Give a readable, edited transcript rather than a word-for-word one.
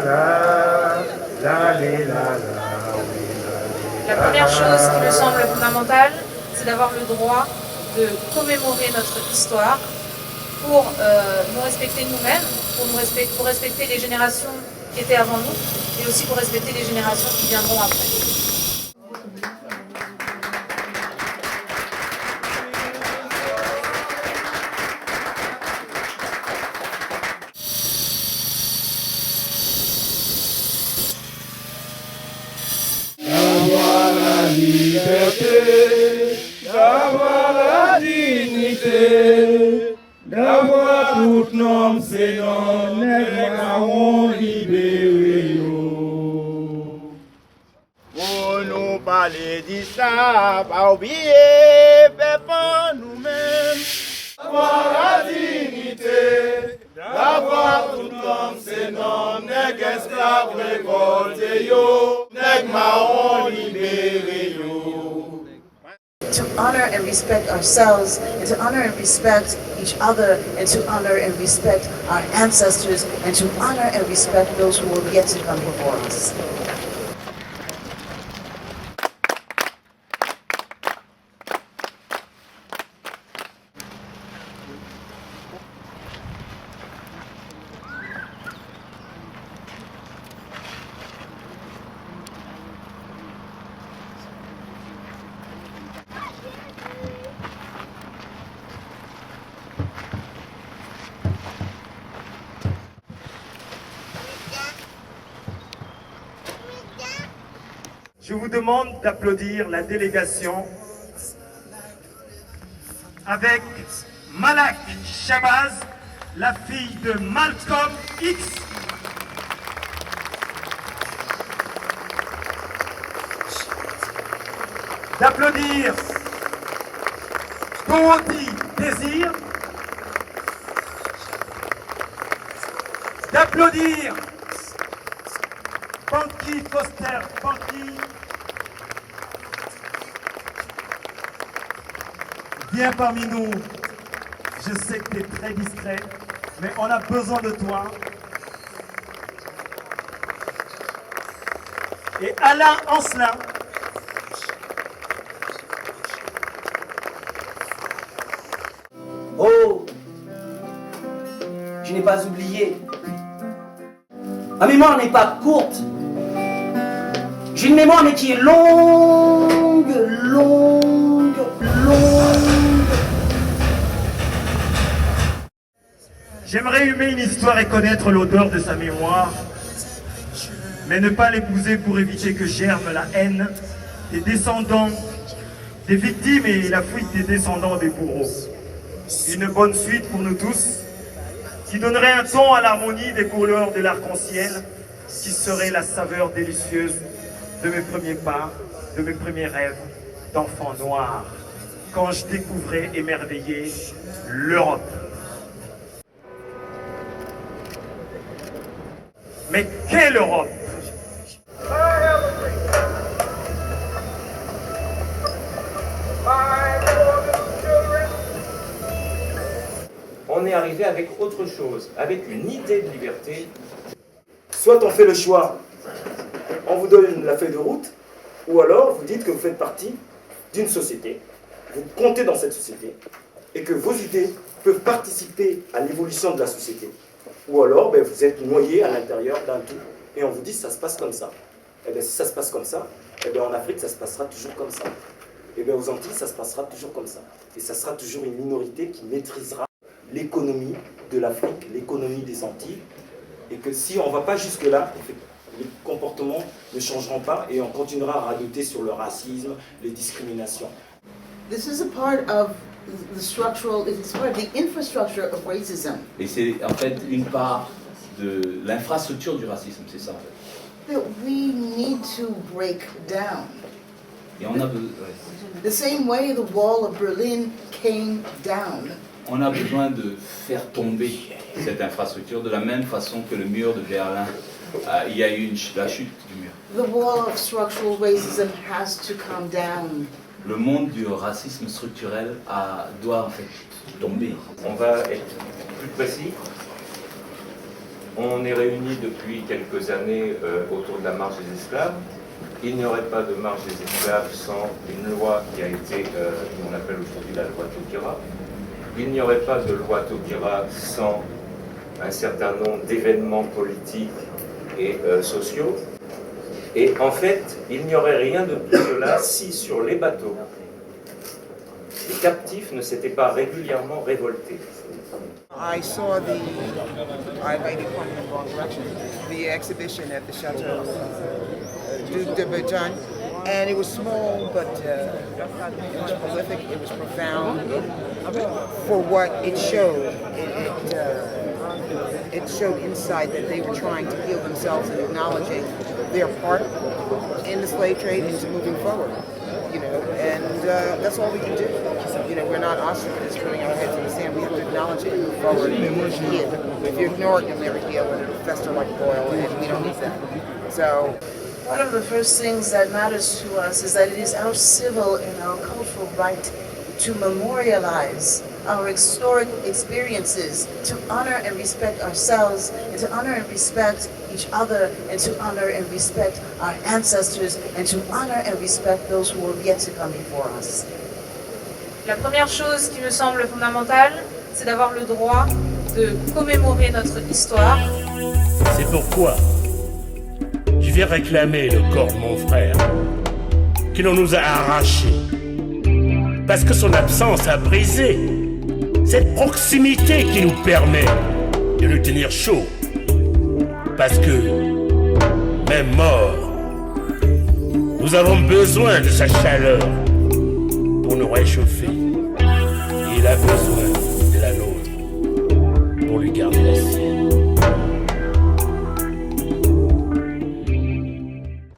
La première chose qui me semble fondamentale, c'est d'avoir le droit de commémorer notre histoire pour nous respecter nous-mêmes, pour respecter les générations qui étaient avant nous et aussi pour respecter les générations qui viendront après. D'avoir la liberté, d'avoir la dignité, d'avoir tout nom, c'est non, nous libéré. Pour nous parler d'Issa, pas oublier, faire nous-mêmes. D'avoir la dignité, d'avoir tout nom, c'est non, nèg esclave révolté yo, nèg marron libéré yo. To honor and respect ourselves, and to honor and respect each other, and to honor and respect our ancestors, and to honor and respect those who will yet to come before us. Je vous demande d'applaudir la délégation avec Malak Shabazz, la fille de Malcolm X. D'applaudir Dorothy Désir. D'applaudir Panky Foster Panky. Viens parmi nous. Je sais que tu es très discret, mais on a besoin de toi. Et Alain Ancelin. Oh, je n'ai pas oublié. Ma mémoire n'est pas courte. J'ai une mémoire mais qui est longue, longue, longue. J'aimerais humer une histoire et connaître l'odeur de sa mémoire, mais ne pas l'épouser pour éviter que germe la haine des descendants des victimes et la fuite des descendants des bourreaux. Une bonne suite pour nous tous, qui donnerait un ton à l'harmonie des couleurs de l'arc-en-ciel, qui serait la saveur délicieuse de mes premiers pas, de mes premiers rêves d'enfant noir, quand je découvrais émerveillé l'Europe. Mais quelle Europe! On est arrivé avec autre chose, avec une idée de liberté. Soit on fait le choix, on vous donne la feuille de route, ou alors vous dites que vous faites partie d'une société, vous comptez dans cette société, et que vos idées peuvent participer à l'évolution de la société. Ou alors vous êtes noyé à l'intérieur d'un tout, et on vous dit ça se passe comme ça. Et bien si ça se passe comme ça, et bien en Afrique ça se passera toujours comme ça. Et bien aux Antilles ça se passera toujours comme ça. Et ça sera toujours une minorité qui maîtrisera l'économie de l'Afrique, l'économie des Antilles, et que si on ne va pas jusque-là, les comportements ne changeront pas et on continuera à radoter sur le racisme, les discriminations. This is a part of the structural, it's part of the infrastructure of racism. Et c'est en fait une part de l'infrastructure du racisme, c'est ça en fait. That we need to break down. Et on a besoin... The same way the wall of Berlin came down. On a besoin de faire tomber cette infrastructure de la même façon que le mur de Berlin, il y a eu la chute du mur. The wall of structural racism has to come down. Le monde du racisme structurel doit en fait tomber. On va être plus précis. On est réunis depuis quelques années autour de la marche des esclaves. Il n'y aurait pas de marche des esclaves sans une loi qui a été, qu'on appelle aujourd'hui la loi Taubira. Il n'y aurait pas de loi Taubira sans un certain nombre d'événements politiques et sociaux. Et en fait, il n'y aurait rien de tout cela si sur les bateaux, les captifs ne s'étaient pas régulièrement révoltés. I saw I may be pointing in the wrong direction, the exhibition at the Chateau Duc de Bourgogne, and it was small, but it was prolific, it was profound for what it showed. It showed insight that they were trying to heal themselves and acknowledging their part in the slave trade and to moving forward. And that's all we can do. We're not ostriches putting our heads in the sand. We have to acknowledge it and move forward and heal. If you ignore it, you'll never heal, and it'll fester like oil, and we don't need that. So, one of the first things that matters to us is that it is our civil and our cultural right to memorialize our historic experiences, to honor and respect ourselves, and to honor and respect each other, and to honor and respect our ancestors, and to honor and respect those who will yet to come before us. La première chose qui me semble fondamentale, c'est d'avoir le droit de commémorer notre histoire. C'est pourquoi je vais réclamer le corps de mon frère, que l'on nous a arraché, parce que son absence a brisé cette proximité qui nous permet de nous tenir chaud. Parce que, même mort, nous avons besoin de sa chaleur pour nous réchauffer. Il a besoin